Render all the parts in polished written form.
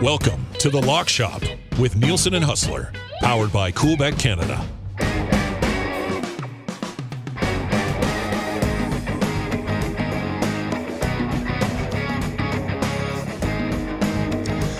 Welcome to the Lock Shop with Nielsen and Hustler, powered by Coolbet Canada.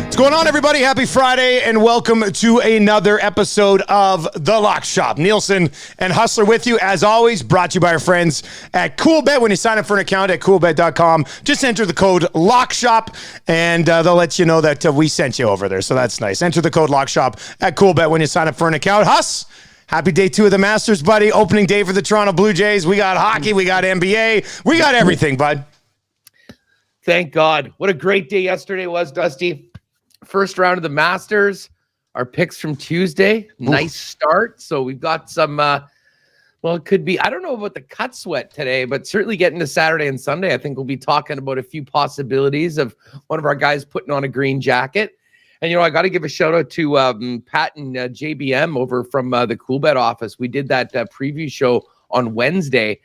What's going on, everybody? Happy Friday, and welcome to another episode of The Lock Shop. Nielsen and Hustler with you, as always, brought to you by our friends at Coolbet. When you sign up for an account at coolbet.com, just enter the code LOCKSHOP, and they'll let you know that we sent you over there, so that's nice. Enter the code LOCKSHOP at Coolbet when you sign up for an account. Huss, happy day 2 of the Masters, buddy. Opening day for the Toronto Blue Jays. We got hockey, we got NBA, we got everything, bud. Thank God. What a great day yesterday was, Dusty. First round of the Masters, our picks from Tuesday. Nice start. So we've got some, it could be, I don't know about the cut sweat today, but certainly getting to Saturday and Sunday, I think we'll be talking about a few possibilities of one of our guys putting on a green jacket. And, I got to give a shout out to Pat and JBM over from the Coolbet office. We did that preview show on Wednesday.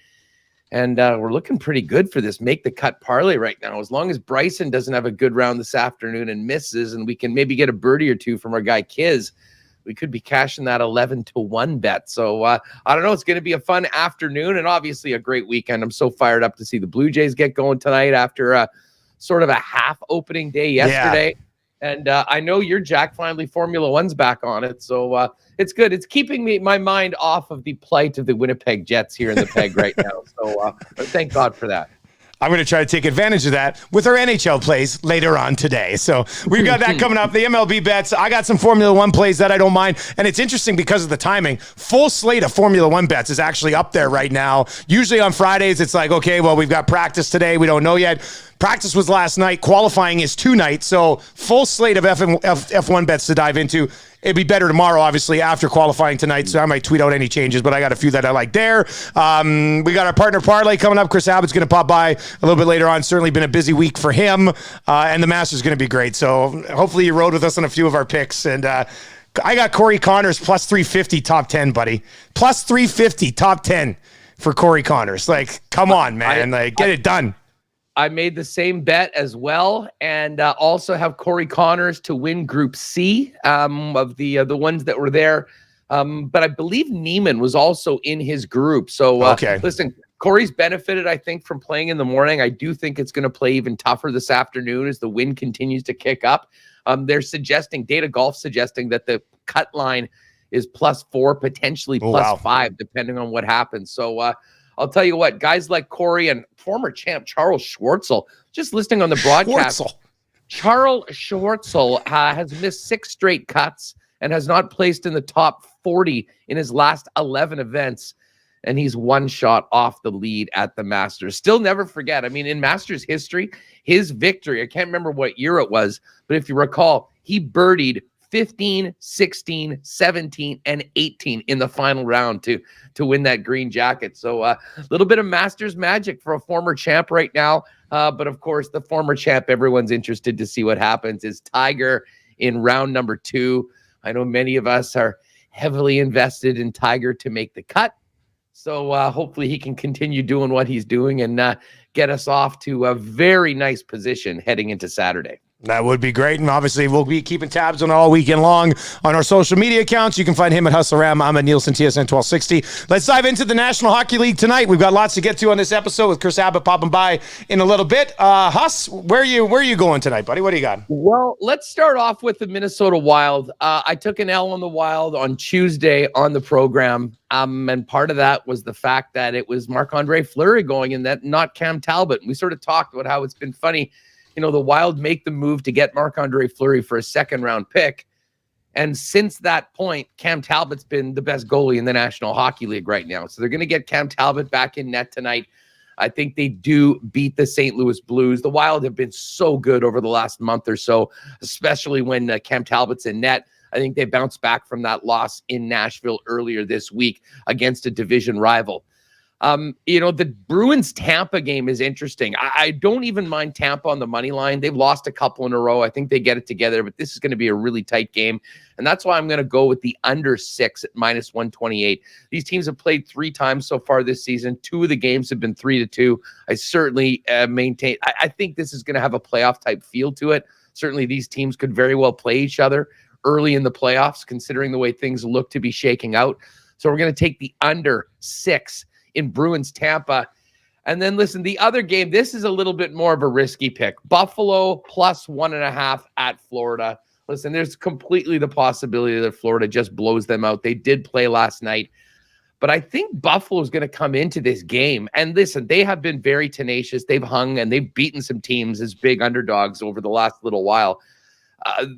And we're looking pretty good for this make the cut parlay right now. As long as Bryson doesn't have a good round this afternoon and misses, and we can maybe get a birdie or two from our guy Kiz, we could be cashing that 11-1 bet. So I don't know. It's going to be a fun afternoon and obviously a great weekend. I'm so fired up to see the Blue Jays get going tonight after sort of a half opening day yesterday. Yeah. And I know your Jack finally Formula One's back on it. So it's good. It's keeping my mind off of the plight of the Winnipeg Jets here in the peg right now. So thank God for that. I'm going to try to take advantage of that with our NHL plays later on today. So we've got that coming up. The MLB bets. I got some Formula One plays that I don't mind. And it's interesting because of the timing. Full slate of Formula One bets is actually up there right now. Usually on Fridays, it's like, okay, well, we've got practice today. We don't know yet. Practice was last night. Qualifying is tonight. So full slate of F1 bets to dive into. It'd be better tomorrow, obviously, after qualifying tonight. So I might tweet out any changes, but I got a few that I like there. We got our partner Parlay coming up. Chris Abbott's going to pop by a little bit later on. Certainly been a busy week for him. And the Masters is going to be great. So hopefully you rode with us on a few of our picks. And I got Corey Connors plus 350 top 10, buddy. Plus 350 top 10 for Corey Connors. Like, come on, man. Get it done. I made the same bet as well, and also have Corey Connors to win Group C of the ones that were there. But I believe Neiman was also in his group. So okay. Listen, Corey's benefited, I think, from playing in the morning. I do think it's going to play even tougher this afternoon as the wind continues to kick up. They're suggesting, Data Golf suggesting that the cut line is +4, potentially +5, depending on what happens. So I'll tell you what, guys like Corey and former champ Charles Schwarzel, just listening on the broadcast, Charles Schwarzel has missed 6 straight cuts and has not placed in the top 40 in his last 11 events. And he's one shot off the lead at the Masters. Still never forget. I mean, in Masters history, his victory, I can't remember what year it was, but if you recall, he birdied 15, 16, 17, and 18 in the final round to win that green jacket. So a little bit of Masters magic for a former champ right now. But of course, the former champ, everyone's interested to see what happens, is Tiger in round number 2. I know many of us are heavily invested in Tiger to make the cut. So hopefully he can continue doing what he's doing and get us off to a very nice position heading into Saturday. That would be great. And obviously, we'll be keeping tabs on all weekend long on our social media accounts. You can find him at HustleRam. I'm at Nielsen TSN 1260. Let's dive into the National Hockey League tonight. We've got lots to get to on this episode with Chris Abbott popping by in a little bit. Huss, where are you going tonight, buddy? What do you got? Well, let's start off with the Minnesota Wild. I took an L on the Wild on Tuesday on the program. And part of that was the fact that it was Marc-Andre Fleury going and that not Cam Talbot. And we sort of talked about how it's been funny. The Wild make the move to get Marc-Andre Fleury for a second-round pick. And since that point, Cam Talbot's been the best goalie in the National Hockey League right now. So they're going to get Cam Talbot back in net tonight. I think they do beat the St. Louis Blues. The Wild have been so good over the last month or so, especially when Cam Talbot's in net. I think they bounced back from that loss in Nashville earlier this week against a division rival. The Bruins Tampa game is interesting. I don't even mind Tampa on the money line. They've lost a couple in a row. I think they get it together, but this is going to be a really tight game. And that's why I'm going to go with the under 6 at -128. These teams have played 3 times so far this season. 2 of the games have been 3-2. I certainly maintain. I think this is going to have a playoff type feel to it. Certainly these teams could very well play each other early in the playoffs, considering the way things look to be shaking out. So we're going to take the under 6 in Bruins Tampa. And then listen, the other game, this is a little bit more of a risky pick. Buffalo plus 1.5 at Florida. Listen, there's completely the possibility that Florida just blows them out. They did play last night. But I think Buffalo is going to come into this game. And listen, they have been very tenacious. They've hung and they've beaten some teams as big underdogs over the last little while.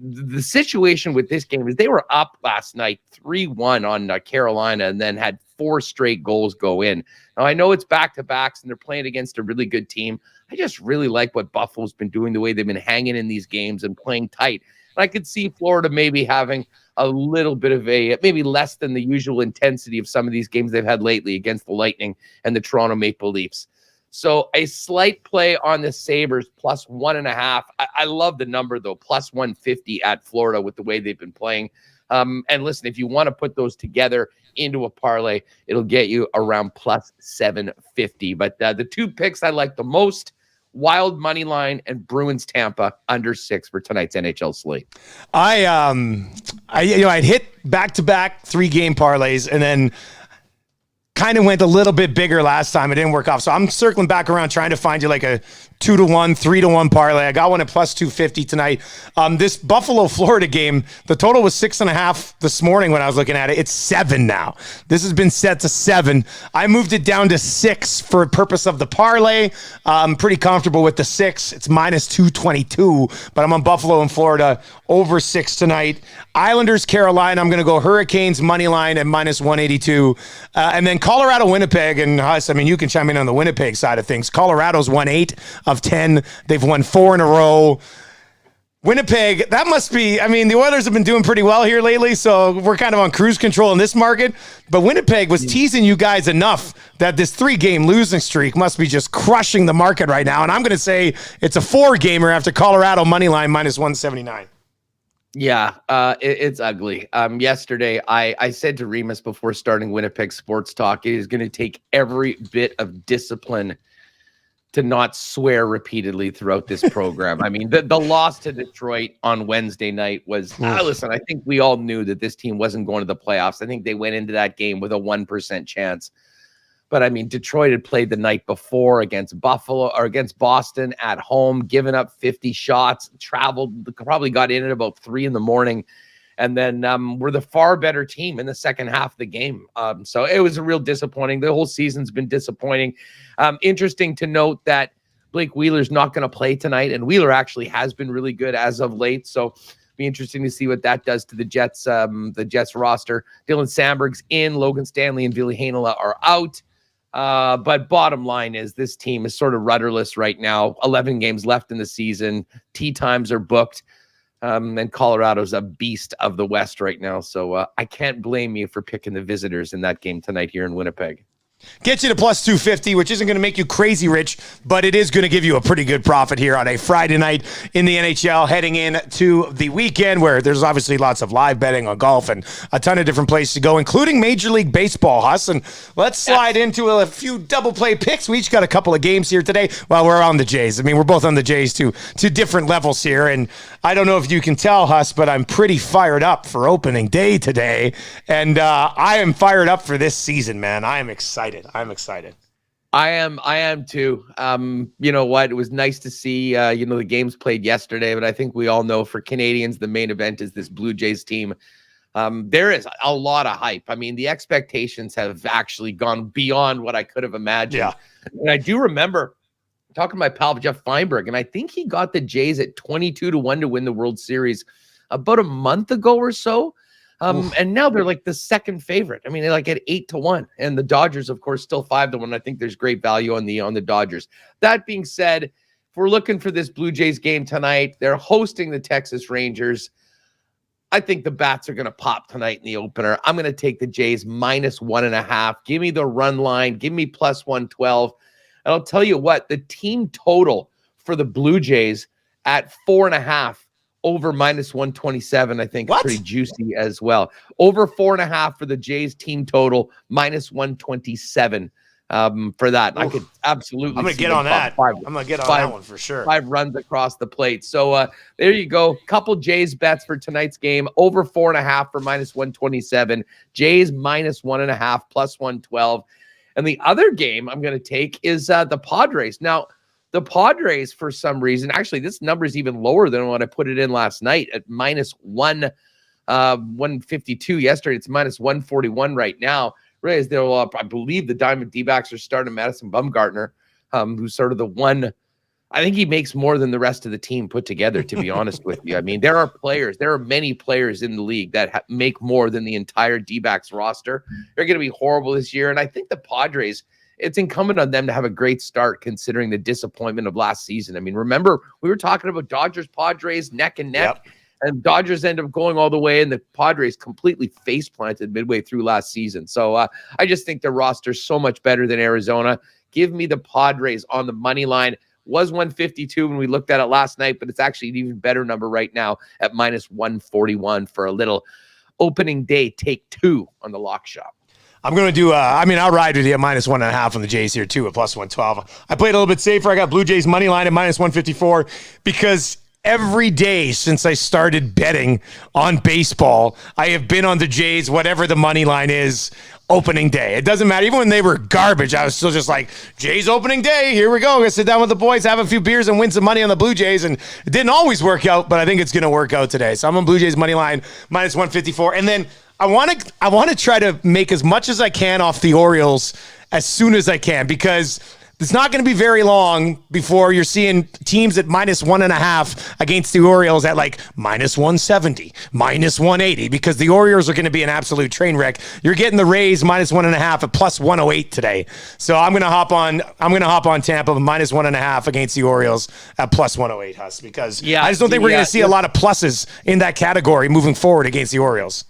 The situation with this game is they were up last night 3-1 on Carolina and then had 4 straight goals go in. Now, I know it's back-to-backs and they're playing against a really good team. I just really like what Buffalo's been doing, the way they've been hanging in these games and playing tight. And I could see Florida maybe having a little bit of maybe less than the usual intensity of some of these games they've had lately against the Lightning and the Toronto Maple Leafs. So a slight play on the Sabres plus 1.5. I love the number, though, plus 150 at Florida with the way they've been playing. And listen, if you want to put those together into a parlay, it'll get you around plus 750. But the 2 picks I like the most, Wild money line and Bruins Tampa under 6 for tonight's NHL slate. I'd hit back-to-back 3-game parlays and then kind of went a little bit bigger last time. It didn't work off. So I'm circling back around trying to find you like a 2-1, 3-1 parlay. I got one at plus 250 tonight. This Buffalo, Florida game, the total was 6.5 this morning when I was looking at it. It's 7 now. This has been set to 7. I moved it down to 6 for purpose of the parlay. I'm pretty comfortable with the 6. It's minus 222, but I'm on Buffalo and Florida over 6 tonight. Islanders, Carolina, I'm going to go Hurricanes money line at minus 182. And then Colorado, Winnipeg, and Huss, I mean, you can chime in on the Winnipeg side of things. Colorado's won 8 of 10. They've won 4 in a row. Winnipeg, that must be, I mean, the Oilers have been doing pretty well here lately, so we're kind of on cruise control in this market. But Winnipeg was teasing you guys enough that this 3-game losing streak must be just crushing the market right now. And I'm going to say it's a 4-gamer after Colorado money line minus 179. Yeah, it's ugly. Yesterday, I said to Remus before starting Winnipeg Sports Talk, it is going to take every bit of discipline to not swear repeatedly throughout this program. I mean, the loss to Detroit on Wednesday night was, listen, I think we all knew that this team wasn't going to the playoffs. I think they went into that game with a 1% chance. But I mean, Detroit had played the night before against Buffalo or against Boston at home, given up 50 shots, traveled, probably got in at about 3 a.m. And then we're the far better team in the second half of the game. So it was a real disappointing. The whole season's been disappointing. Interesting to note that Blake Wheeler's not going to play tonight, and Wheeler actually has been really good as of late. So be interesting to see what that does to the Jets roster. Dylan Sandberg's in, Logan Stanley and Ville Heinola are out. But bottom line is this team is sort of rudderless right now. 11 games left in the season. Tee times are booked. And Colorado's a beast of the West right now. So I can't blame you for picking the visitors in that game tonight here in Winnipeg. Get you to plus 250, which isn't going to make you crazy rich, but it is going to give you a pretty good profit here on a Friday night in the NHL, heading into the weekend where there's obviously lots of live betting on golf and a ton of different places to go, including Major League Baseball, Huss. And let's slide into a few double play picks. We each got a couple of games here today. Well, we're on the Jays. I mean, we're both on the Jays to different levels here. And I don't know if you can tell, Huss, but I'm pretty fired up for opening day today. And I am fired up for this season, man. I am excited. I'm excited. I am too. You know what? It was nice to see, the games played yesterday, but I think we all know for Canadians, the main event is this Blue Jays team. There is a lot of hype. I mean, the expectations have actually gone beyond what I could have imagined. Yeah. And I do remember talking to my pal, Jeff Feinberg, and I think he got the Jays at 22-1 to win the World Series about a month ago or so. And now they're like the second favorite. I mean, they're like at 8-1, and the Dodgers, of course, still 5-1. I think there's great value on the Dodgers. That being said, if we're looking for this Blue Jays game tonight, they're hosting the Texas Rangers. I think the bats are going to pop tonight in the opener. I'm going to take the Jays minus 1.5. Give me the run line. Give me plus 112. And I'll tell you what, the team total for the Blue Jays at 4.5. Over minus 127, I think, is pretty juicy as well. Over 4.5 for the Jays team total, minus 127. for that. I could absolutely. I'm going to get on that. I'm going to get on that one for sure. 5 runs across the plate. So there you go. Couple Jays bets for tonight's game. Over 4.5 for -127. Jays -1.5 +112. And the other game I'm going to take is the Padres. Now, the Padres, for some reason, actually, this number is even lower than what I put it in last night at -152 yesterday. It's -141 right now. Realize they'll, I believe the Diamond D-backs are starting Madison Bumgarner, who's sort of the one. I think he makes more than the rest of the team put together, to be honest with you. I mean, there are many players in the league that make more than the entire D-backs roster. They're going to be horrible this year. And I think the Padres, it's incumbent on them to have a great start considering the disappointment of last season. I mean, remember, we were talking about Dodgers, Padres, neck and neck. Yep. And Dodgers end up going all the way, and the Padres completely face-planted midway through last season. So I just think the roster's so much better than Arizona. Give me the Padres on the money line. Was 152 when we looked at it last night, but it's actually an even better number right now at -141 for a little opening day take 2 on the lock shop. I'm going to do, I'll ride with you at -1.5 on the Jays here too at +112. I played a little bit safer. I got Blue Jays money line at -154 because every day since I started betting on baseball, I have been on the Jays, whatever the money line is, opening day. It doesn't matter. Even when they were garbage, I was still just like, Jays opening day, here we go. I'm going to sit down with the boys, have a few beers, and win some money on the Blue Jays. And it didn't always work out, but I think it's going to work out today. So I'm on Blue Jays money line, -154. And then I want to try to make as much as I can off the Orioles as soon as I can, because it's not going to be very long before you're seeing teams at -1.5 against the Orioles at like -170, -180, because the Orioles are going to be an absolute train wreck. You're getting the Rays -1.5 at +108 today. So I'm going to hop on Tampa -1.5 against the Orioles at +108, Huss, because I just don't think we're going to see a lot of pluses in that category moving forward against the Orioles.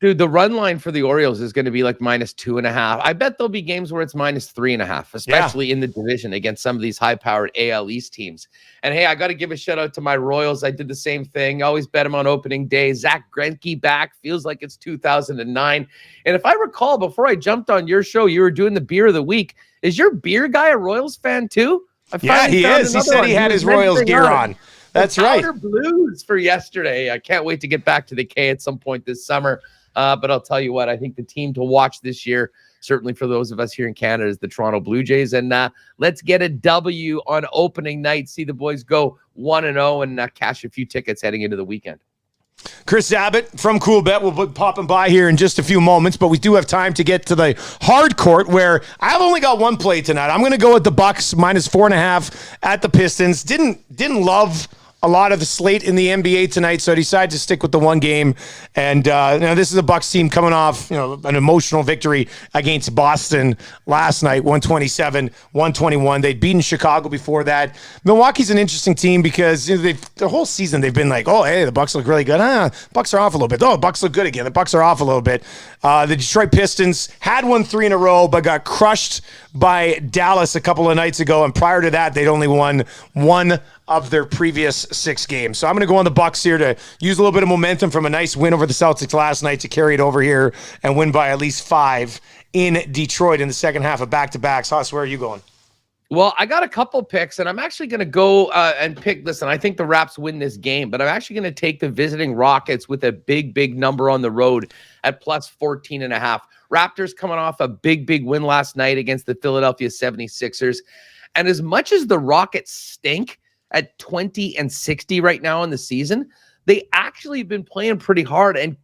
Dude, the run line for the Orioles is going to be like -2.5. I bet there'll be games where it's -3.5, especially in the division against some of these high-powered AL East teams. And hey, I got to give a shout out to my Royals. I did the same thing. Always bet them on opening day. Zach Greinke back. Feels like it's 2009. And if I recall, before I jumped on your show, you were doing the beer of the week. Is your beer guy a Royals fan too? Yeah, he is. He said he had his Royals gear on. That's right. Powder Blues for yesterday. I can't wait to get back to the K at some point this summer. But I'll tell you what, I think the team to watch this year, certainly for those of us here in Canada, is the Toronto Blue Jays. And let's get a W on opening night. See the boys go 1-0 and cash a few tickets heading into the weekend. Chris Abbott from Cool Bet will be popping by here in just a few moments, but we do have time to get to the hard court where I've only got one play tonight. I'm going to go with the Bucks -4.5 at the Pistons. Didn't love a lot of the slate in the NBA tonight, so I decided to stick with the one game. And this is a Bucks team coming off an emotional victory against Boston last night, 127-121. They'd beaten Chicago before that. Milwaukee's an interesting team because the whole season they've been like, oh, hey, the Bucks look really good. Bucks are off a little bit. Oh, Bucks look good again. The Bucks are off a little bit. The Detroit Pistons had won 3 in a row, but got crushed by Dallas a couple of nights ago. And prior to that, they'd only won 1 of their previous 6 games. So I'm going to go on the Bucks here to use a little bit of momentum from a nice win over the Celtics last night to carry it over here and win by at least 5 in Detroit in the second half of back-to-backs. Huss, where are you going? Well, I got a couple picks, and I'm actually going to go and pick. Listen, I think the Raps win this game, but I'm actually going to take the visiting Rockets with a big number on the road at +14.5. Raptors coming off a big win last night against the Philadelphia 76ers. And as much as the Rockets stink at 20-60 right now in the season, they actually have been playing pretty hard and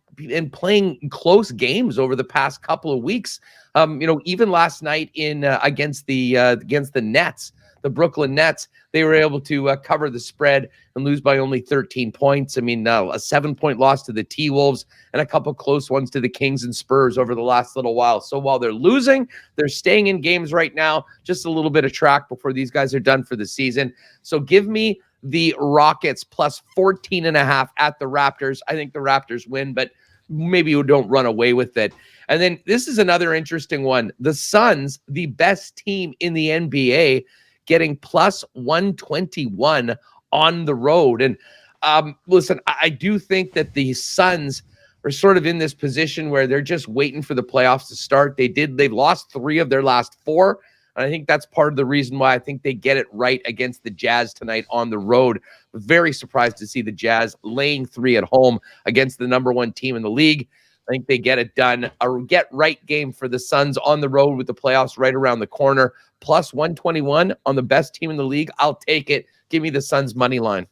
playing close games over the past couple of weeks. Even last night against the Nets, the Brooklyn Nets, they were able to cover the spread and lose by only 13 points. I mean, a 7-point loss to the T-Wolves and a couple close ones to the Kings and Spurs over the last little while. So while they're losing, they're staying in games right now. Just a little bit of track before these guys are done for the season. So give me the Rockets +14.5 at the Raptors. I think the Raptors win, but maybe you don't run away with it. And then this is another interesting one. The Suns, the best team in the NBA, getting +121 on the road. And listen, I do think that the Suns are sort of in this position where they're just waiting for the playoffs to start. They've lost 3 of their last 4. And I think that's part of the reason why I think they get it right against the Jazz tonight on the road. Very surprised to see the Jazz laying 3 at home against the number 1 team in the league. I think they get it done. A get-right game for the Suns on the road with the playoffs right around the corner. Plus 121 on the best team in the league. I'll take it. Give me the Suns money line.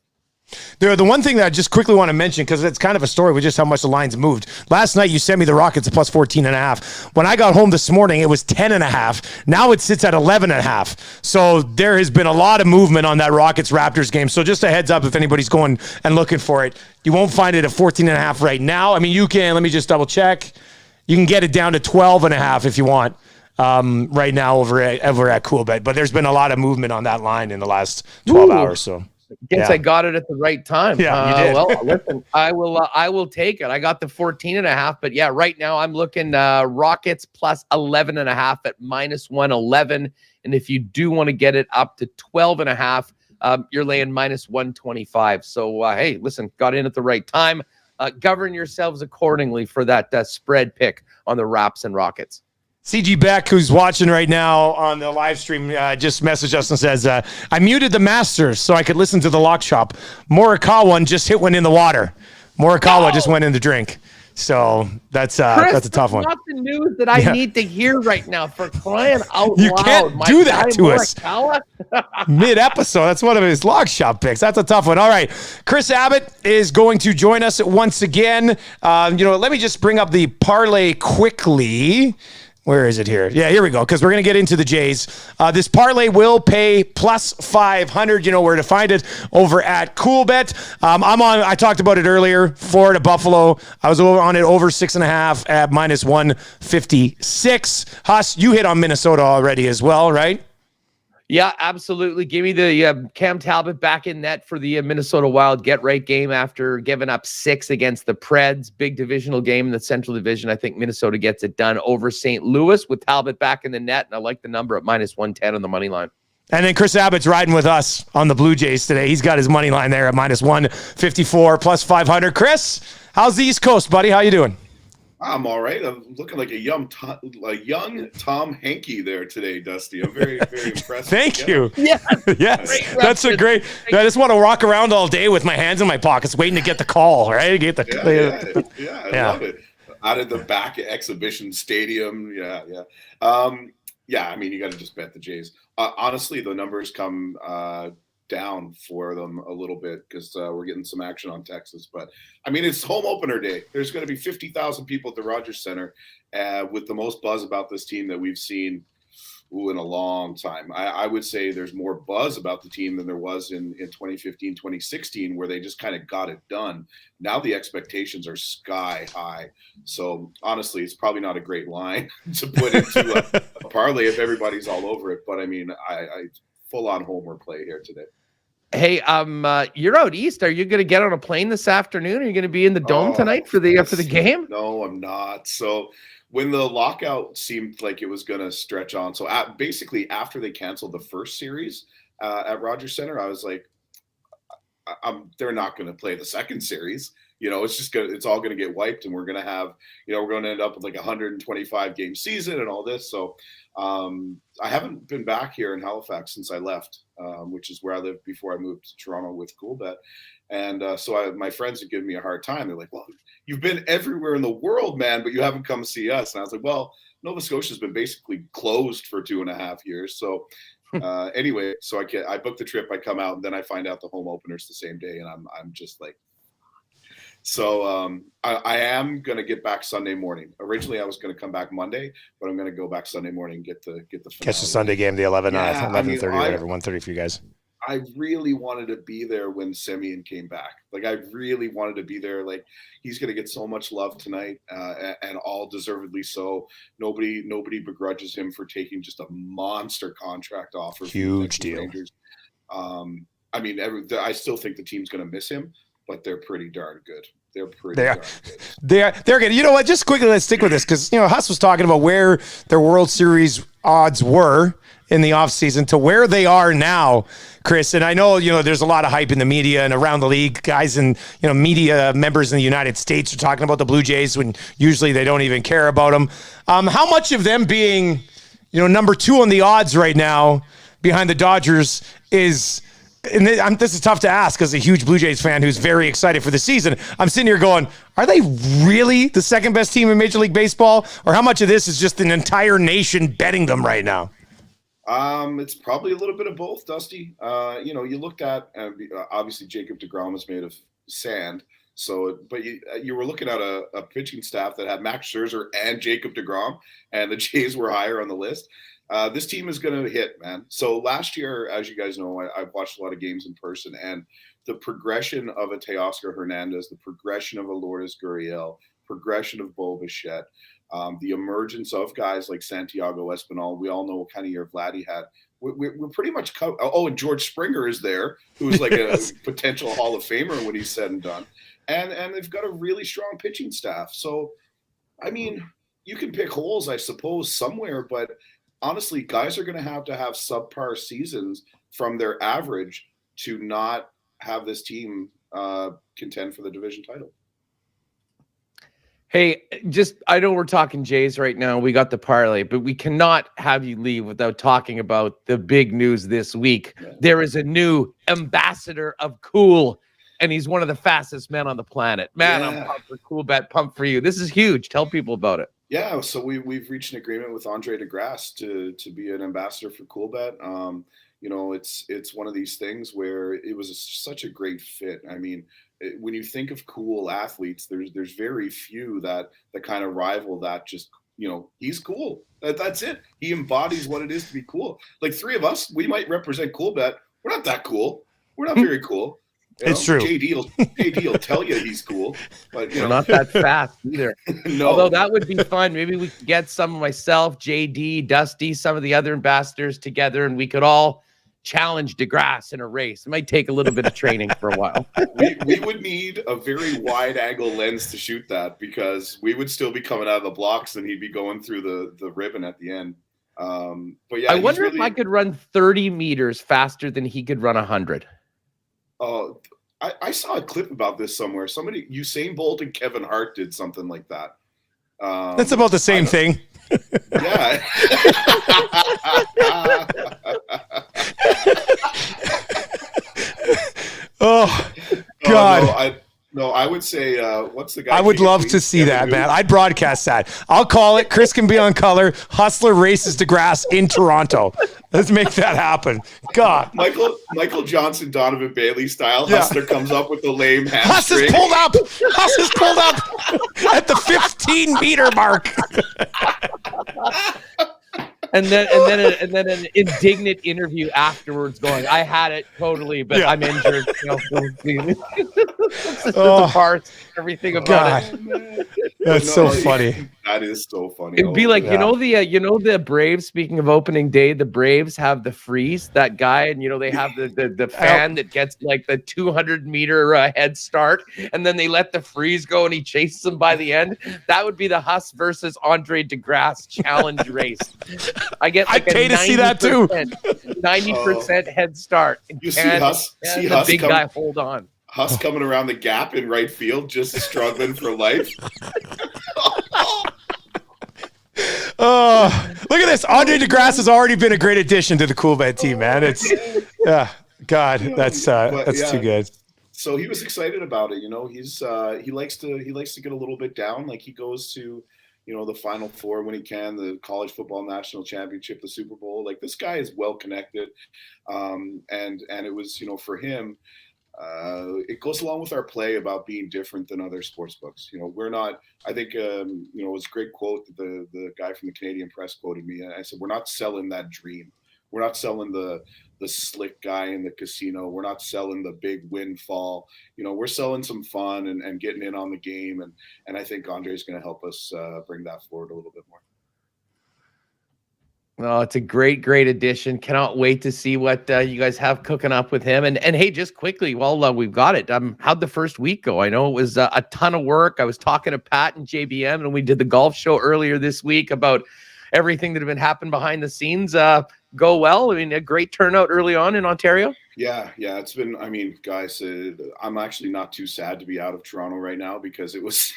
The one thing that I just quickly want to mention, because it's kind of a story with just how much the lines moved. Last night, you sent me the Rockets at plus 14.5. When I got home this morning, it was 10.5. Now it sits at 11.5. So there has been a lot of movement on that Rockets-Raptors game. So just a heads up if anybody's going and looking for it. You won't find it at 14.5 right now. I mean, you can. Let me just double check. You can get it down to 12.5 if you want right now over at CoolBet. But there's been a lot of movement on that line in the last 12 hours. So. Guess I got it at the right time. Yeah, you did. Well, listen, I will take it. I got the 14.5, but yeah, right now I'm looking Rockets plus 11.5 at minus 111. And if you do want to get it up to 12.5, you're laying minus 125. So hey, listen, got in at the right time. Govern yourselves accordingly for that spread pick on the Raps and Rockets. CG Beck, who's watching right now on the live stream, just messaged us and says, I muted the Masters so I could listen to the Lock Shop. Morikawa just hit one in the water. Morikawa just went in the drink. So that's a tough one. Not the news that I need to hear right now, for crying out loud. You can't do that to us mid-episode. That's one of his Lock Shop picks. That's a tough one. All right. Chris Abbott is going to join us once again. Let me just bring up the parlay quickly. Where is it here? Yeah, here we go, because we're going to get into the Jays. This parlay will pay plus 500. You know where to find it, over at CoolBet. I talked about it earlier, Florida, Buffalo. I was on it over 6.5 at minus 156. Huss, you hit on Minnesota already as well, right? Yeah, absolutely. Give me the Cam Talbot back in net for the Minnesota Wild get-right game after giving up 6 against the Preds. Big divisional game in the Central Division. I think Minnesota gets it done over St. Louis with Talbot back in the net, and I like the number at minus 110 on the money line. And then Chris Abbott's riding with us on the Blue Jays today. He's got his money line there at minus 154, plus 500. Chris, how's the East Coast, buddy? How you doing? I'm all right. I'm looking like a young Tom Hankey there today, Dusty. I'm very, very impressed. Thank you. Yeah. Yes. That's a great. I just want to walk around all day with my hands in my pockets, waiting to get the call, right? Get the. I love it. Out of the back exhibition stadium. Yeah. I mean, you got to just bet the Jays. Honestly, the numbers come down for them a little bit because we're getting some action on Texas. But I mean, it's home opener day. There's going to be 50,000 people at the Rogers Center with the most buzz about this team that we've seen in a long time. I would say there's more buzz about the team than there was in 2015, 2016, where they just kind of got it done. Now the expectations are sky high. So honestly, it's probably not a great line to put into a parlay if everybody's all over it. But I mean, I full on homer play here today. Hey, you're out east. Are you going to get on a plane this afternoon? Are you going to be in the dome tonight for the game? No, I'm not. So when the lockout seemed like it was going to stretch on, so basically after they canceled the first series at Rogers Center, I was like, they're not going to play the second series. It's all going to get wiped, and we're going to have, we're going to end up with like 125 game season and all this. So I haven't been back here in Halifax since I left, which is where I lived before I moved to Toronto with CoolBet. And so my friends have given me a hard time. They're like, well, you've been everywhere in the world, man, but you haven't come see us. And I was like, well, Nova Scotia's been basically closed for 2.5 years. So anyway, so I booked the trip, I come out, and then I find out the home opener's the same day. And I'm just like, so I am going to get back Sunday morning. Originally, I was going to come back Monday, but I'm going to go back Sunday morning and get the finale. Catch the Sunday game, the 11:30 or whatever, 1:30 for you guys. I really wanted to be there when Semien came back. Like, I really wanted to be there. Like, he's going to get so much love tonight, and all deservedly so. Nobody begrudges him for taking just a monster contract offer. Huge deal. Rangers. I mean, I still think the team's going to miss him, but they're pretty darn good. They're good. You know what? Just quickly, let's stick with this because, Huss was talking about where their World Series odds were in the offseason to where they are now, Chris. And I know, there's a lot of hype in the media and around the league. Guys and, media members in the United States are talking about the Blue Jays when usually they don't even care about them. How much of them being, number 2 on the odds right now behind the Dodgers is, and this is tough to ask as a huge Blue Jays fan who's very excited for the season. I'm sitting here going, are they really the second best team in Major League Baseball? Or how much of this is just an entire nation betting them right now? It's probably a little bit of both, Dusty. You looked at, obviously Jacob deGrom is made of sand. So, but you were looking at a pitching staff that had Max Scherzer and Jacob deGrom, and the Jays were higher on the list. This team is going to hit, man. So last year, as you guys know, I've watched a lot of games in person, and the progression of a Teoscar Hernandez, the progression of a Lourdes Gurriel, progression of Bo Bichette, the emergence of guys like Santiago Espinal. We all know what kind of year Vladdy had. We're pretty much covered. Oh, and George Springer is there, who's like a potential Hall of Famer when he's said and done. And they've got a really strong pitching staff. So, I mean, you can pick holes, I suppose, somewhere, but honestly, guys are going to have subpar seasons from their average to not have this team contend for the division title. Hey, I know we're talking Jays right now. We got the parlay, but we cannot have you leave without talking about the big news this week. Yeah. There is a new ambassador of Cool, and he's one of the fastest men on the planet. Man, I'm pumped for Coolbet, pumped for you. This is huge. Tell people about it. Yeah, so we've reached an agreement with Andre DeGrasse to be an ambassador for Coolbet. It's one of these things where it was such a great fit. I mean, when you think of cool athletes, there's very few that kind of rival that. Just, he's cool. That's it. He embodies what it is to be cool. Like 3 of us, we might represent Coolbet. We're not that cool. We're not very cool. It's true. JD will tell you he's cool, but we're not that fast either. No. Although that would be fun. Maybe we could get some of myself, JD, Dusty, some of the other ambassadors together, and we could all challenge DeGrasse in a race. It might take a little bit of training for a while. We would need a very wide angle lens to shoot that, because we would still be coming out of the blocks and he'd be going through the ribbon at the end. But yeah, I wonder if I could run 30 meters faster than he could run 100. I saw a clip about this somewhere. Somebody, Usain Bolt and Kevin Hart did something like that. That's about the same thing. Yeah. Oh, God. I would say, what's the guy? I would love to see that, man. I'd broadcast that. I'll call it. Chris can be on color. Hustler races DeGrasse in Toronto. Let's make that happen. God. Michael Johnson, Donovan Bailey style. Yeah. Hustler comes up with the lame hamstring. Huss is pulled up at the 15-meter mark. And then an indignant interview afterwards going, I had it totally, but I'm injured. Everything about it. That's so funny. That is so funny. It'd be like, the Braves, speaking of opening day, the Braves have the freeze, that guy, and they have the fan that gets like the 200-meter head start, and then they let the freeze go and he chases them by the end. That would be the Huss versus Andre DeGrasse challenge race. I'd pay to see that too. 90% head start. You see Huss, the big guy hold on. Huss coming around the gap in right field, just struggling for life. Oh, look at this. Andre DeGrasse has already been a great addition to the Coolbet team, man. It's that's too good. So he was excited about it. He likes to get a little bit down. Like he goes to, the Final Four when he can, the college football national championship, the Super Bowl. Like this guy is well connected. And it was, for him, it goes along with our play about being different than other sports books. We're not, I think, it was a great quote that the guy from the Canadian Press quoted me. And I said, we're not selling that dream. We're not selling the slick guy in the casino. We're not selling the big windfall. We're selling some fun and getting in on the game. And I think Andre's going to help us bring that forward a little bit more. Oh, it's a great addition. Cannot wait to see what you guys have cooking up with him. And hey, just quickly, while we've got it, how'd the first week go? I know it was a ton of work. I was talking to Pat and JBM, and we did the golf show earlier this week about everything that had been happening behind the scenes. Go well. I mean, a great turnout early on in Ontario. Yeah. It's been, guys, I'm actually not too sad to be out of Toronto right now, because it was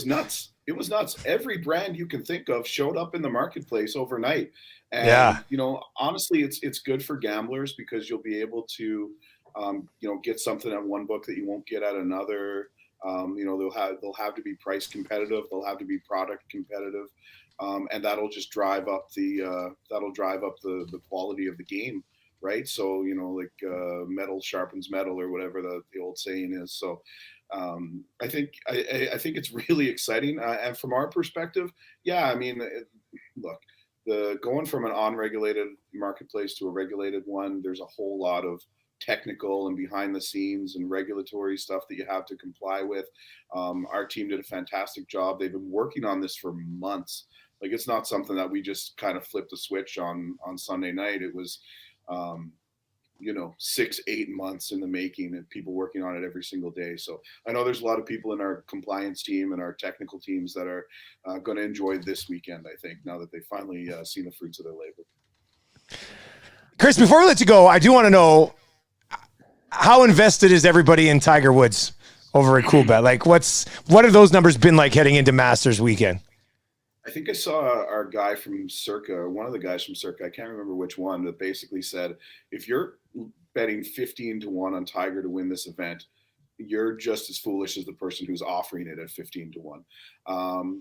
nuts. It was nuts. Every brand you can think of showed up in the marketplace overnight. And, honestly, it's good for gamblers because you'll be able to, get something at one book that you won't get at another. They'll have to be price competitive. They'll have to be product competitive. And that'll just drive up the quality of the game. Right. So, metal sharpens metal or whatever the old saying is. So, I think it's really exciting. And from our perspective, look, going from an unregulated marketplace to a regulated one, there's a whole lot of technical and behind the scenes and regulatory stuff that you have to comply with. Our team did a fantastic job. They've been working on this for months. Like, it's not something that we just kind of flipped a switch on Sunday night. It was, 6-8 months in the making and people working on it every single day. So I know there's a lot of people in our compliance team and our technical teams that are going to enjoy this weekend, I think, now that they've finally seen the fruits of their labor. Chris, before we let you go, I do want to know, how invested is everybody in Tiger Woods over at Coolbet? Like, what have those numbers been like heading into Masters weekend? I think I saw our guy from Circa, or one of the guys from Circa, I can't remember which one, that basically said, if you're betting 15-1 on Tiger to win this event, you're just as foolish as the person who's offering it at 15-1.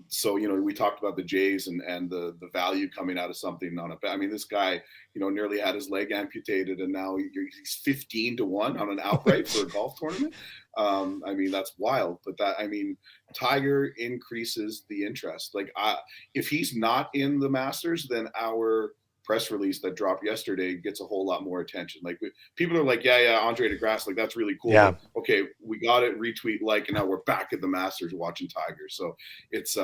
So, we talked about the Jays and the value coming out of something on a bet. I mean, this guy, nearly had his leg amputated and now he's 15-1 on an outright for a golf tournament. That's wild, but Tiger increases the interest. Like, if he's not in the Masters, then our press release that dropped yesterday gets a whole lot more attention. Like, people are like, yeah, Andre DeGrasse, like, that's really cool. Yeah. Okay, we got it, retweet, like, and now we're back at the Masters watching Tiger. So it's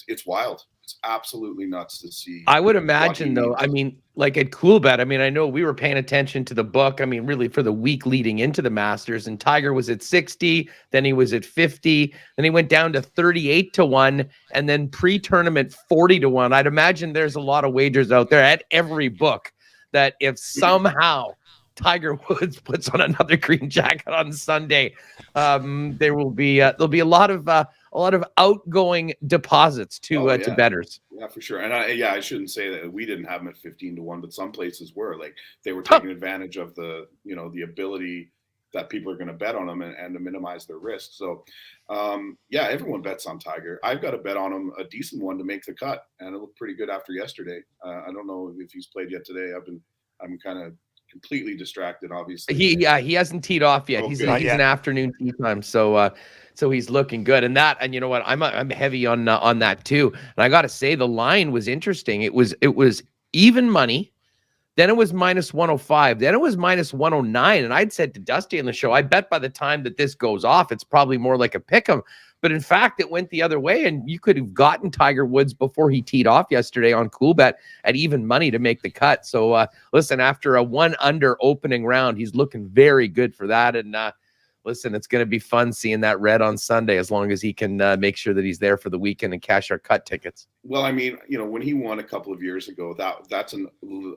it's wild. It's absolutely nuts to see. I would imagine, though, like at Coolbet, I know we were paying attention to the book, really for the week leading into the Masters, and Tiger was at 60, then he was at 50, then he went down to 38-1, and then pre-tournament 40-1. I'd imagine there's a lot of wagers out there at every book that if somehow Tiger Woods puts on another green jacket on Sunday, there'll be a lot of outgoing deposits to bettors. Yeah, for sure. And I shouldn't say that we didn't have them at 15-1, but some places were, like, they were taking advantage of the ability that people are going to bet on them and to minimize their risk. So, everyone bets on Tiger. I've got a bet on him, a decent one to make the cut, and it looked pretty good after yesterday. I don't know if he's played yet today. I'm kind of completely distracted, obviously. He hasn't teed off yet. He's an afternoon tee time. So he's looking good. And you know what? I'm heavy on that too. And I got to say, the line was interesting. It was even money. Then it was minus 105. Then it was minus 109. And I'd said to Dusty on the show, I bet by the time that this goes off, it's probably more like a pick 'em. But in fact, it went the other way, and you could have gotten Tiger Woods before he teed off yesterday on Coolbet at even money to make the cut. So listen, after a 1-under opening round, he's looking very good for that. And listen, it's going to be fun seeing that red on Sunday, as long as he can make sure that he's there for the weekend and cash our cut tickets. Well, when he won a couple of years ago, that's an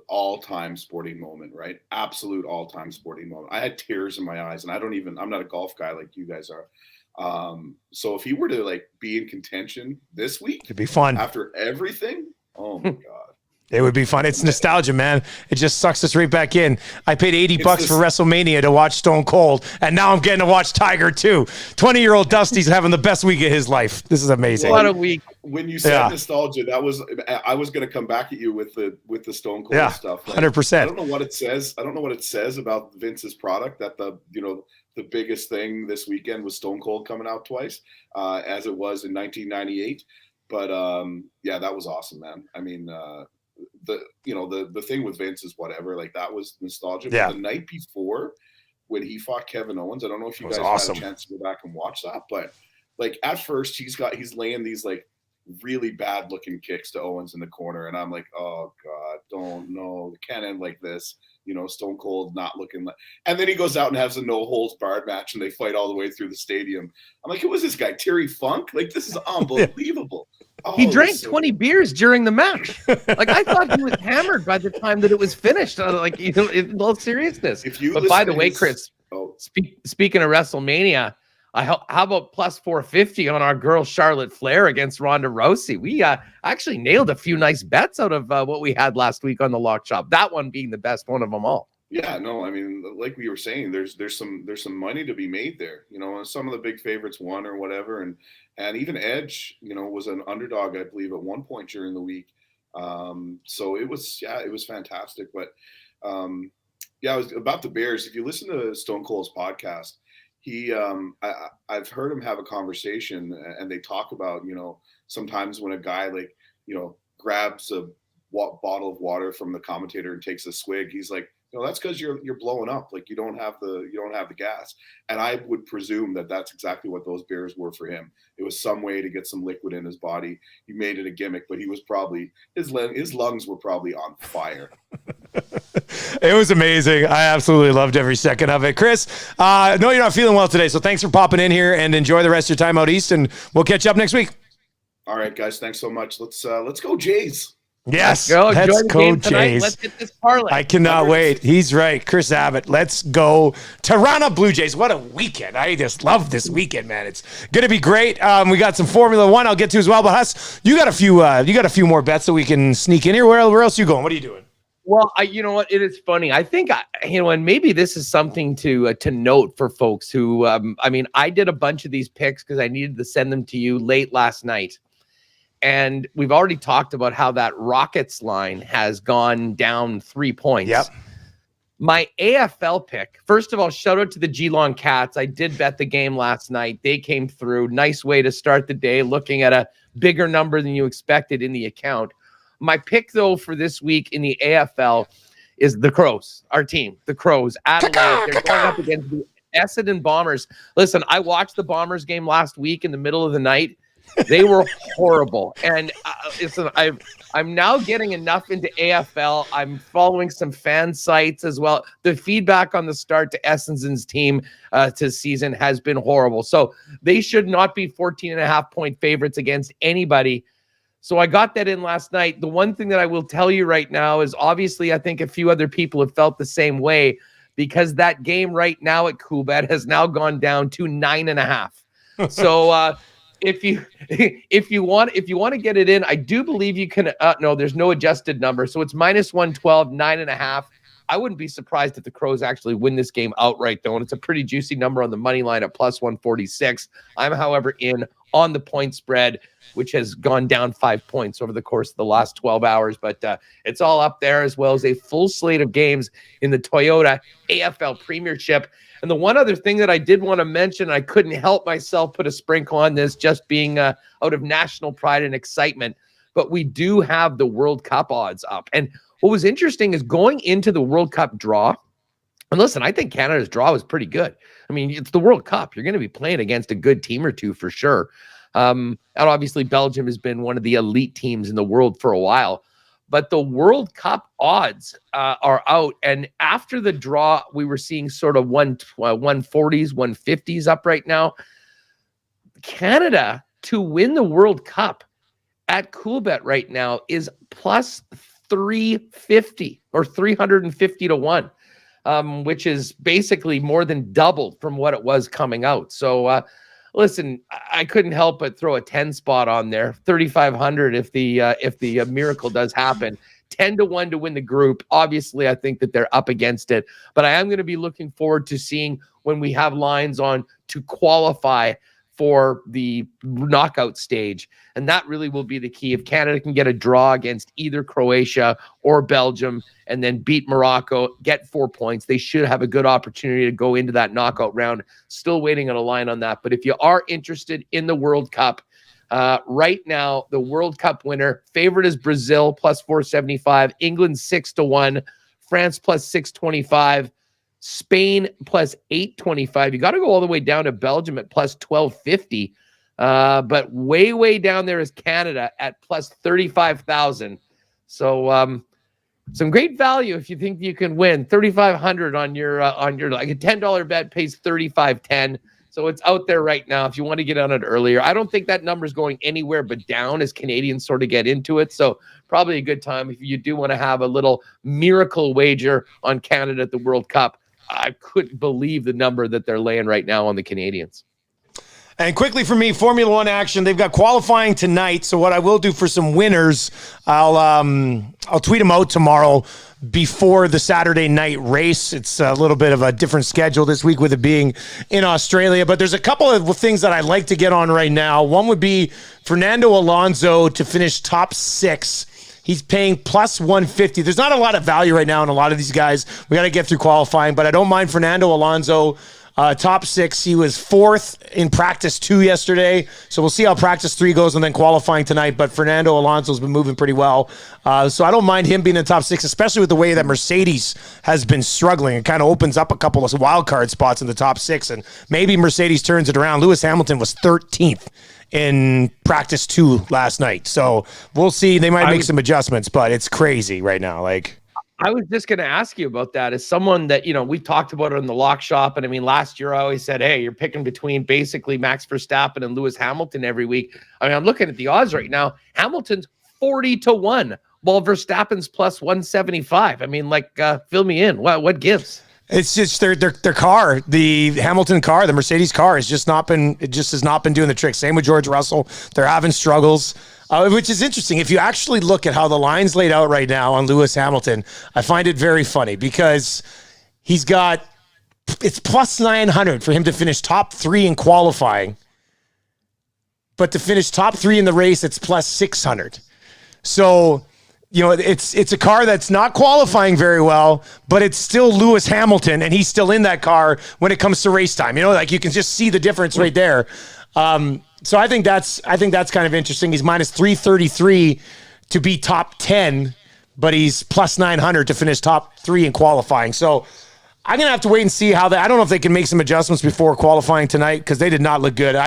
all-time sporting moment, right? Absolute all-time sporting moment. I had tears in my eyes, and I'm not a golf guy like you guys are. So if he were to be in contention this week, it'd be fun after everything. Oh my God. It would be fun. It's nostalgia, man. It just sucks us right back in. I paid $80 for WrestleMania to watch Stone Cold, and now I'm getting to watch Tiger too. 20-year-old Dusty's having the best week of his life. This is amazing. What a week. When you said nostalgia, I was going to come back at you with the Stone Cold stuff. 100%. I don't know what it says. I don't know what it says about Vince's product, that the biggest thing this weekend was Stone Cold coming out twice, as it was in 1998. But that was awesome, man. The thing with Vince is whatever, that was nostalgia. Yeah. But the night before, when he fought Kevin Owens, I don't know if you guys had a chance to go back and watch that, but at first he's laying these really bad looking kicks to Owens in the corner, and I'm like, oh God, it can't end like this. Stone Cold not looking and then he goes out and has a no holds barred match, and they fight all the way through the stadium. I'm like, who was this guy? Terry Funk? This is unbelievable. Oh, he drank 20 beers during the match. I thought he was hammered by the time that it was finished. In all seriousness. But by the way, Chris, speaking of WrestleMania, How about plus 450 on our girl Charlotte Flair against Ronda Rousey? We actually nailed a few nice bets out of what we had last week on the Lock Shop. That one being the best one of them all. Yeah, no, I mean, like we were saying, there's some money to be made there. Some of the big favorites won or whatever, and even Edge, was an underdog, I believe, at one point during the week. So it was fantastic. But it was about the Bears. If you listen to Stone Cold's podcast, I've heard him have a conversation, and they talk about, sometimes when a guy grabs a bottle of water from the commentator and takes a swig, he's like, that's because you're blowing up. Like you don't have the gas. And I would presume that that's exactly what those beers were for him. It was some way to get some liquid in his body. He made it a gimmick, but he was probably his lungs were probably on fire. It was amazing. I absolutely loved every second of it. Chris, no, you're not feeling well today, so thanks for popping in here and enjoy the rest of your time out east, and we'll catch up next week. All right, guys. Thanks so much. Let's go Jays. Yes, let's go Jays. Let's get this parlay. I cannot wait. He's right. Chris Abbott. Let's go Toronto Blue Jays. What a weekend. I just love this weekend, man. It's going to be great. We got some Formula One I'll get to as well. But Huss, you got a few more bets that we can sneak in here. Where else are you going? What are you doing? Well, you know what? It is funny. I think, and maybe this is something to note for folks who, I did a bunch of these picks because I needed to send them to you late last night. And we've already talked about how that Rockets line has gone down 3 points. Yep. My AFL pick, first of all, shout out to the Geelong Cats. I did bet the game last night. They came through. Nice way to start the day, looking at a bigger number than you expected in the account. My pick, though, for this week in the AFL is the Crows, our team, the Crows. Adelaide, they're going up against the Essendon Bombers. Listen, I watched the Bombers game last week in the middle of the night. They were horrible. And I'm now getting enough into AFL. I'm following some fan sites as well. The feedback on the start to Essendon's team to season has been horrible. So they should not be 14.5-point favorites against anybody. So I got that in last night. The one thing that I will tell you right now is obviously I think a few other people have felt the same way because that game right now at Coolbet has now gone down to 9.5. So if you want to get it in, I do believe you can. No, there's no adjusted number, so it's -112, 9.5. I wouldn't be surprised if the Crows actually win this game outright, though, and it's a pretty juicy number on the money line at +146. I'm, however, in on the point spread, which has gone down 5 points over the course of the last 12 hours, but it's all up there, as well as a full slate of games in the Toyota AFL Premiership. And the one other thing that I did want to mention, I couldn't help myself put a sprinkle on this, just being out of national pride and excitement, but we do have the World Cup odds up. And what was interesting is going into the World Cup draw, and listen, I think Canada's draw was pretty good. I mean, it's the World Cup. You're going to be playing against a good team or two for sure. And obviously Belgium has been one of the elite teams in the world for a while. But the World Cup odds are out. And after the draw, we were seeing sort of 140s, 150s up right now. Canada to win the World Cup at Coolbet right now is plus 350 or 350 to 1, which is basically more than doubled from what it was coming out. So, listen, I couldn't help but throw a 10 spot on there, 3,500 if the miracle does happen. 10 to 1 to win the group. Obviously, I think that they're up against it, but I am going to be looking forward to seeing when we have lines on to qualify for the knockout stage. And that really will be the key. If Canada can get a draw against either Croatia or Belgium and then beat Morocco, get 4 points, they should have a good opportunity to go into that knockout round. Still waiting on a line on that. But if you are interested in the World Cup, right now, the World Cup winner, favorite is Brazil, plus 475, England 6 to 1, France plus 625, Spain plus 825. You got to go all the way down to Belgium at plus 1250. But way down there is Canada at plus 35,000. So some great value if you think you can win. 3,500 on your like a $10 bet pays 35.10. So it's out there right now if you want to get on it earlier. I don't think that number is going anywhere but down as Canadians sort of get into it. So probably a good time if you do want to have a little miracle wager on Canada at the World Cup. I couldn't believe the number that they're laying right now on the Canadians. And quickly for me, Formula One action. They've got qualifying tonight. So what I will do for some winners, I'll tweet them out tomorrow before the Saturday night race. It's a little bit of a different schedule this week with it being in Australia. But there's a couple of things that I'd like to get on right now. One would be Fernando Alonso to finish top 6. He's paying plus 150. There's not a lot of value right now in a lot of these guys. We got to get through qualifying, but I don't mind Fernando Alonso. Top 6. He was 4th in practice 2 yesterday. So we'll see how practice 3 goes and then qualifying tonight. But Fernando Alonso's been moving pretty well. So I don't mind him being in the top 6, especially with the way that Mercedes has been struggling. It kind of opens up a couple of wild card spots in the top 6. And maybe Mercedes turns it around. Lewis Hamilton was 13th in practice 2 last night. So we'll see. They might make some adjustments, but it's crazy right now. I was just going to ask you about that as someone that, we've talked about it in the lock shop. And I mean, last year I always said, hey, you're picking between basically Max Verstappen and Lewis Hamilton every week. I mean, I'm looking at the odds right now. Hamilton's 40-1, while Verstappen's plus 175. I mean, fill me in. What gives? It's just their car, the Hamilton car, the Mercedes car has just not been doing the trick. Same with George Russell. They're having struggles, which is interesting. If you actually look at how the line's laid out right now on Lewis Hamilton, I find it very funny because it's plus 900 for him to finish top 3 in qualifying, but to finish top 3 in the race, it's plus 600. So, it's a car that's not qualifying very well, but it's still Lewis Hamilton, and he's still in that car when it comes to race time. You can just see the difference right there. So I think that's kind of interesting. He's minus 333 to be top 10, but he's plus 900 to finish top 3 in qualifying. So I'm gonna have to wait and see how I don't know if they can make some adjustments before qualifying tonight because they did not look good.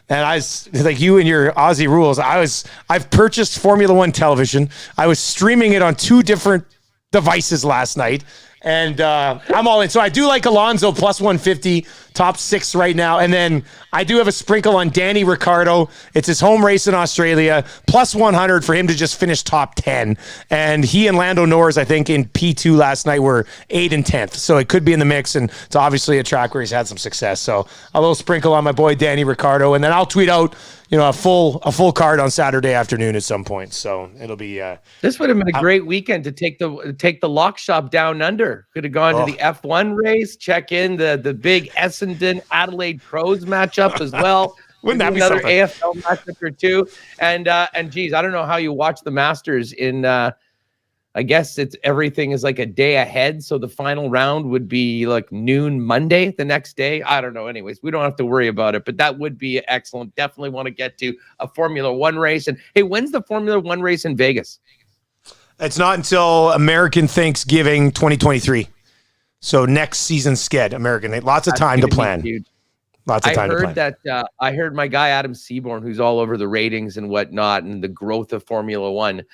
And I was like you and your Aussie rules. I've purchased Formula One television. I was streaming it on 2 different devices last night, and I'm all in. So I do like Alonso plus 150, top 6 right now. And then I do have a sprinkle on Danny Ricciardo. It's his home race in Australia, plus 100 for him to just finish top 10. And he and Lando Norris, I think, in P2 last night were 8th and 10th. So it could be in the mix, and it's obviously a track where he's had some success. So a little sprinkle on my boy Danny Ricciardo, and then I'll tweet out a full card on Saturday afternoon at some point. So it'll be this would have been a great weekend to take the lock shop down under. Could have gone to the F1 race, check in the big Essendon Adelaide Pros matchup as well. Wouldn't that be another something? AFL matchup or 2? And geez, I don't know how you watch the Masters in I guess everything is like a day ahead. So the final round would be like noon Monday the next day. I don't know. Anyways, we don't have to worry about it, but that would be excellent. Definitely want to get to a Formula One race. And hey, when's the Formula One race in Vegas? It's not until American Thanksgiving 2023. So next season sked, American. Lots of time to plan. Lots of time to plan. I heard my guy Adam Seaborn, who's all over the ratings and whatnot, and the growth of Formula One.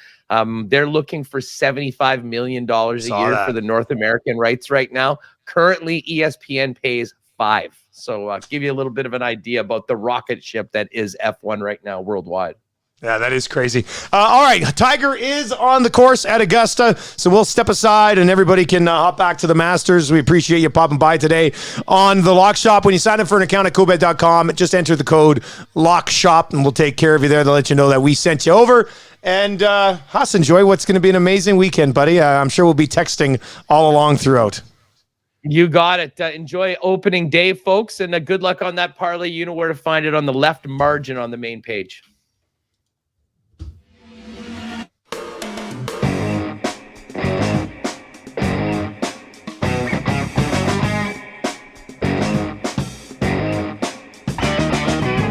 They're looking for $75 million a year for the North American rights right now. Currently, ESPN pays $5. So give you a little bit of an idea about the rocket ship that is F1 right now worldwide. Yeah, that is crazy. All right, Tiger is on the course at Augusta, so we'll step aside and everybody can hop back to the Masters. We appreciate you popping by today on the Lock Shop. When you sign up for an account at cobet.com, just enter the code LOCKSHOP, and we'll take care of you there. They'll let you know that we sent you over. And Haas, enjoy what's going to be an amazing weekend, buddy. I'm sure we'll be texting all along throughout. You got it. Enjoy opening day, folks, and good luck on that parlay. You know where to find it on the left margin on the main page.